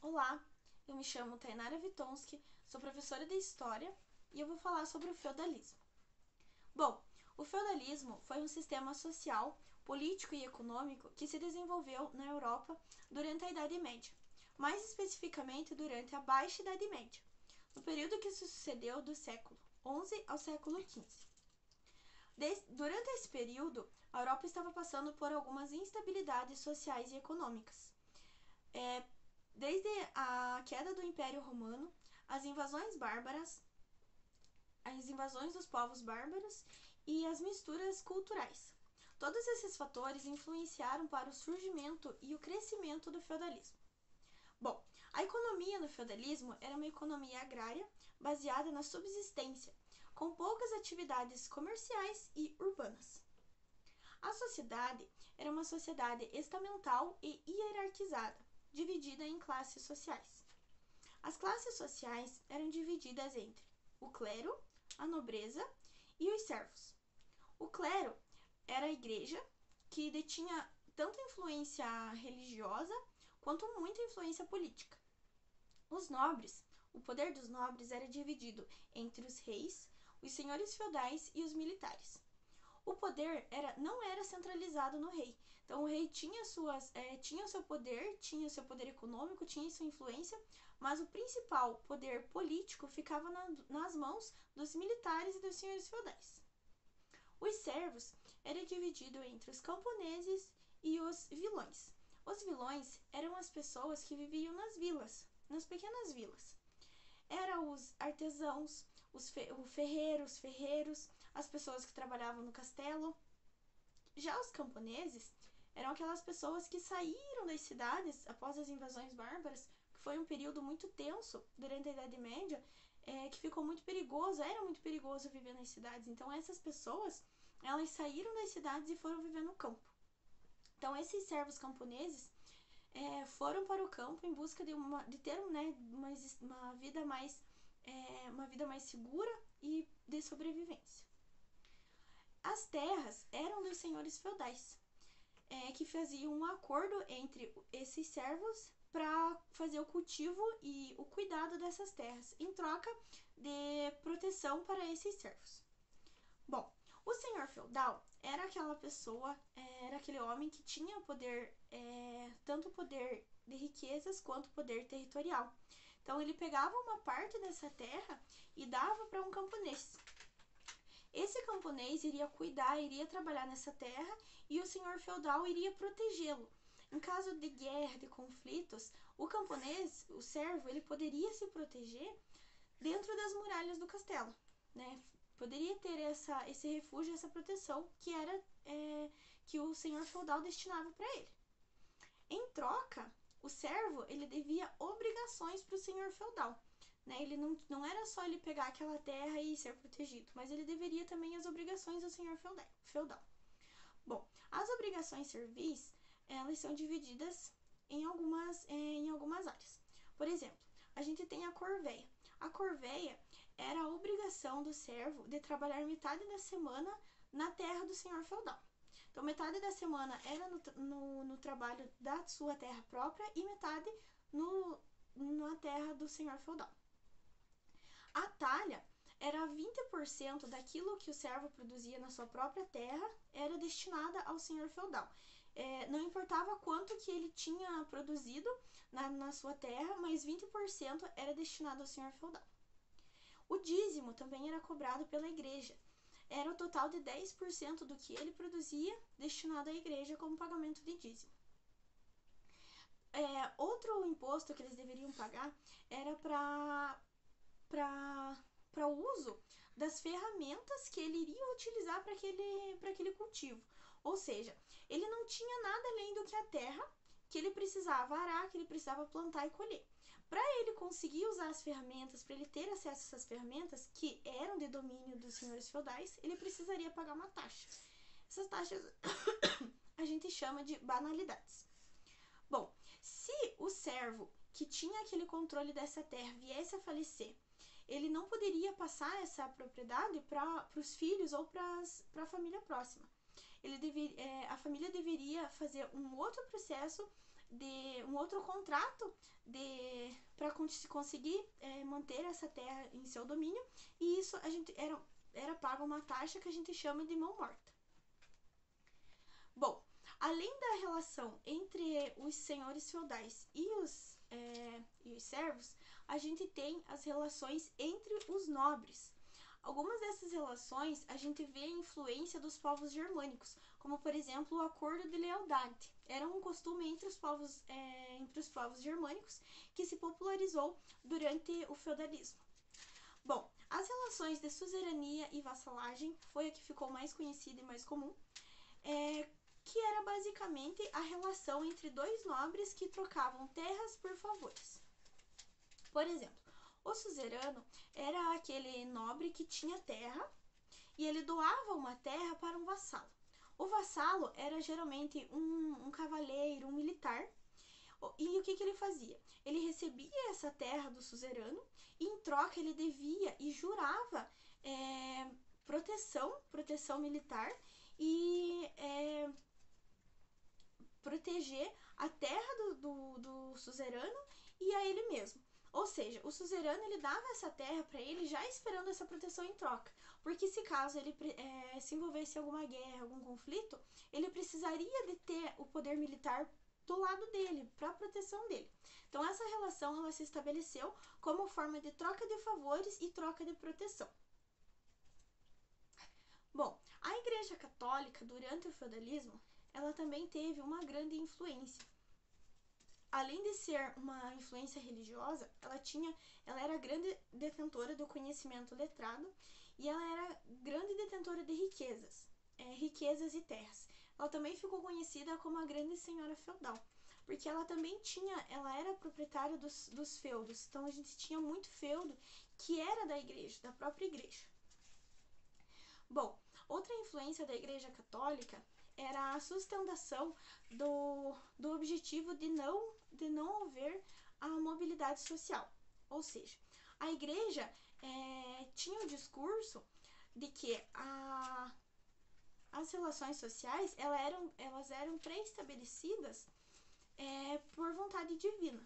Olá, eu me chamo Tainara Vitonski, sou professora de História e eu vou falar sobre o feudalismo. Bom, o feudalismo foi um sistema social, político e econômico que se desenvolveu na Europa durante a Idade Média, mais especificamente durante a Baixa Idade Média, no período que se sucedeu do século XI ao século XV. Durante esse período, a Europa estava passando por algumas instabilidades sociais e econômicas. Desde a queda do Império Romano, as invasões bárbaras, as invasões dos povos bárbaros e as misturas culturais. Todos esses fatores influenciaram para o surgimento e o crescimento do feudalismo. Bom, a economia no feudalismo era uma economia agrária baseada na subsistência, com poucas atividades comerciais e urbanas. A sociedade era uma sociedade estamental e hierarquizada, dividida em classes sociais. As classes sociais eram divididas entre o clero, a nobreza e os servos. O clero era a igreja, que detinha tanto influência religiosa quanto muita influência política. Os nobres, o poder dos nobres era dividido entre os reis, os senhores feudais e os militares. O poder não era centralizado no rei. Então o rei tinha o seu poder econômico, tinha sua influência, mas o principal poder político ficava nas mãos dos militares e dos senhores feudais. Os servos era dividido entre os camponeses e os vilões. Os vilões eram as pessoas que viviam nas vilas, nas pequenas vilas. Eram os artesãos, os ferreiros, as pessoas que trabalhavam no castelo. Já os camponeses eram aquelas pessoas que saíram das cidades após as invasões bárbaras, que foi um período muito tenso durante a Idade Média, que ficou muito perigoso, era muito perigoso viver nas cidades. Então essas pessoas, elas saíram das cidades e foram viver no campo. Então esses servos camponeses foram para o campo em busca de ter uma vida mais segura e de sobrevivência. As terras eram dos senhores feudais, que faziam um acordo entre esses servos para fazer o cultivo e o cuidado dessas terras, em troca de proteção para esses servos. Bom, o senhor feudal era aquela pessoa, era aquele homem que tinha poder, tanto poder de riquezas quanto poder territorial. Então ele pegava uma parte dessa terra e dava para um camponês. Esse camponês iria cuidar, iria trabalhar nessa terra e o senhor feudal iria protegê-lo. Em caso de guerra, de conflitos, o camponês, o servo, ele poderia se proteger dentro das muralhas do castelo, né? Poderia ter esse refúgio, essa proteção que o senhor feudal destinava para ele. Em troca, o servo ele devia obrigações para o senhor feudal. Né? Ele não era só ele pegar aquela terra e ser protegido, mas ele deveria também as obrigações do senhor feudal. Bom, as obrigações servis, elas são divididas em algumas áreas. Por exemplo, a gente tem a corveia. A corveia era a obrigação do servo de trabalhar metade da semana na terra do senhor feudal. Então, metade da semana era no trabalho da sua terra própria e metade na terra do senhor feudal. A talha era 20% daquilo que o servo produzia na sua própria terra era destinada ao senhor feudal. Não importava quanto que ele tinha produzido na sua terra, mas 20% era destinado ao senhor feudal. O dízimo também era cobrado pela igreja. Era o total de 10% do que ele produzia destinado à igreja como pagamento de dízimo. Outro imposto que eles deveriam pagar era para o uso das ferramentas que ele iria utilizar para aquele cultivo. Ou seja, ele não tinha nada além do que a terra que ele precisava arar, que ele precisava plantar e colher. Para ele conseguir usar as ferramentas, para ele ter acesso a essas ferramentas, que eram de domínio dos senhores feudais, ele precisaria pagar uma taxa. Essas taxas a gente chama de banalidades. Bom, se o servo que tinha aquele controle dessa terra viesse a falecer, ele não poderia passar essa propriedade para os filhos ou para a família próxima. A família deveria fazer um outro processo, um outro contrato para conseguir manter essa terra em seu domínio, e isso a gente era paga uma taxa que a gente chama de mão morta. Bom, além da relação entre os senhores feudais e os servos, a gente tem as relações entre os nobres. Algumas dessas relações a gente vê a influência dos povos germânicos, como por exemplo o acordo de lealdade. Era um costume entre os povos germânicos que se popularizou durante o feudalismo. Bom, as relações de suzerania e vassalagem foi a que ficou mais conhecida e mais comum, que era basicamente a relação entre dois nobres que trocavam terras por favores. Por exemplo, o suzerano era aquele nobre que tinha terra e ele doava uma terra para um vassalo. O vassalo era geralmente um cavaleiro, um militar. E o que ele fazia? Ele recebia essa terra do suzerano e em troca ele devia e jurava proteção militar e proteger a terra do suzerano e a ele mesmo. Ou seja, o suzerano ele dava essa terra para ele já esperando essa proteção em troca, porque se caso ele se envolvesse em alguma guerra, algum conflito, ele precisaria de ter o poder militar do lado dele, para a proteção dele. Então essa relação ela se estabeleceu como forma de troca de favores e troca de proteção. Bom, a Igreja Católica durante o feudalismo, ela também teve uma grande influência. Além de ser uma influência religiosa, ela era grande detentora do conhecimento letrado e ela era grande detentora de riquezas e terras. Ela também ficou conhecida como a Grande Senhora Feudal, porque ela era proprietária dos feudos. Então a gente tinha muito feudo que era da igreja, da própria igreja. Bom, outra influência da Igreja Católica era a sustentação do objetivo de não haver a mobilidade social. Ou seja, a igreja tinha o discurso de que as relações sociais elas eram pré-estabelecidas por vontade divina.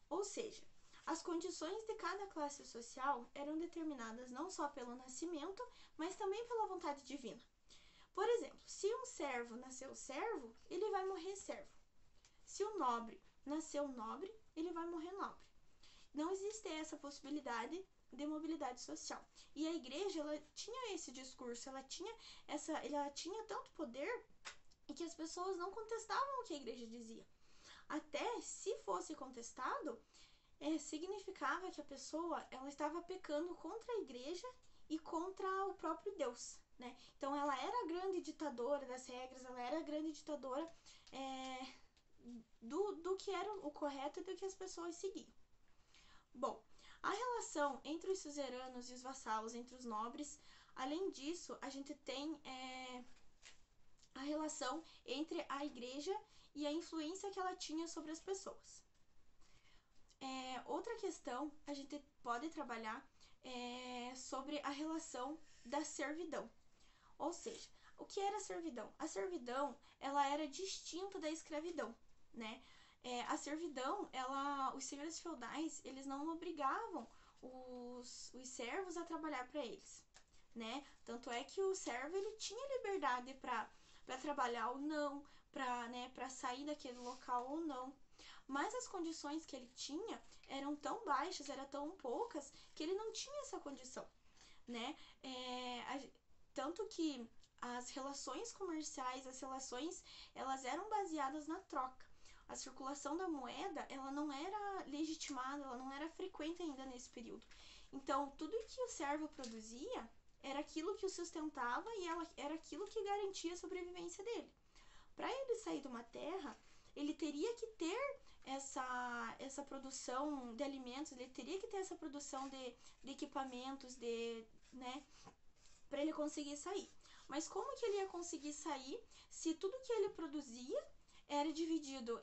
Ou seja, as condições de cada classe social eram determinadas não só pelo nascimento, mas também pela vontade divina. Por exemplo, se um servo nasceu servo, ele vai morrer servo. Se um nobre nasceu nobre, ele vai morrer nobre. Não existe essa possibilidade de mobilidade social. E a igreja, ela tinha esse discurso, ela tinha tanto poder que as pessoas não contestavam o que a igreja dizia. Até se fosse contestado, significava que a pessoa ela estava pecando contra a igreja e contra o próprio Deus, né? Então ela era a grande ditadora das regras, ela era a grande ditadora do que era o correto e do que as pessoas seguiam. Bom, a relação entre os suzeranos e os vassalos, entre os nobres, além disso, a gente tem a relação entre a igreja e a influência que ela tinha sobre as pessoas. Outra questão a gente pode trabalhar sobre a relação da servidão. Ou seja, o que era a servidão? A servidão ela era distinta da escravidão, né? A servidão, os senhores feudais, eles não obrigavam os servos a trabalhar para eles, né? Tanto é que o servo ele tinha liberdade para trabalhar ou não, para sair daquele local ou não. Mas as condições que ele tinha eram tão baixas, eram tão poucas, que ele não tinha essa condição, né? Tanto que as relações comerciais, elas eram baseadas na troca. A circulação da moeda, ela não era legitimada, ela não era frequente ainda nesse período. Então, tudo que o servo produzia era aquilo que o sustentava e era aquilo que garantia a sobrevivência dele. Para ele sair de uma terra, ele teria que ter essa produção de alimentos, ele teria que ter essa produção de equipamentos, para ele conseguir sair. Mas como que ele ia conseguir sair se tudo que ele produzia era dividido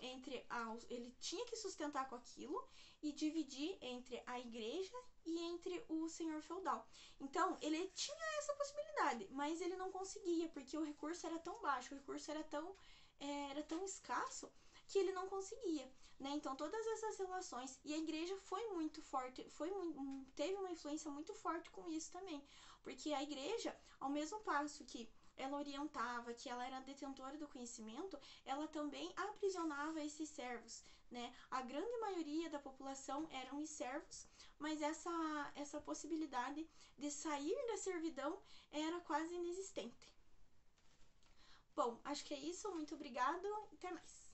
ele tinha que sustentar com aquilo e dividir entre a igreja e entre o senhor feudal. Então, ele tinha essa possibilidade, mas ele não conseguia, porque o recurso era tão baixo, o recurso era tão escasso, que ele não conseguia. né? Então todas essas relações, e a igreja foi muito forte, teve uma influência muito forte com isso também, porque a igreja, ao mesmo passo que ela orientava, que ela era detentora do conhecimento, ela também aprisionava esses servos, né? A grande maioria da população eram servos, mas essa possibilidade de sair da servidão era quase inexistente. Bom, acho que é isso. Muito obrigado e até mais.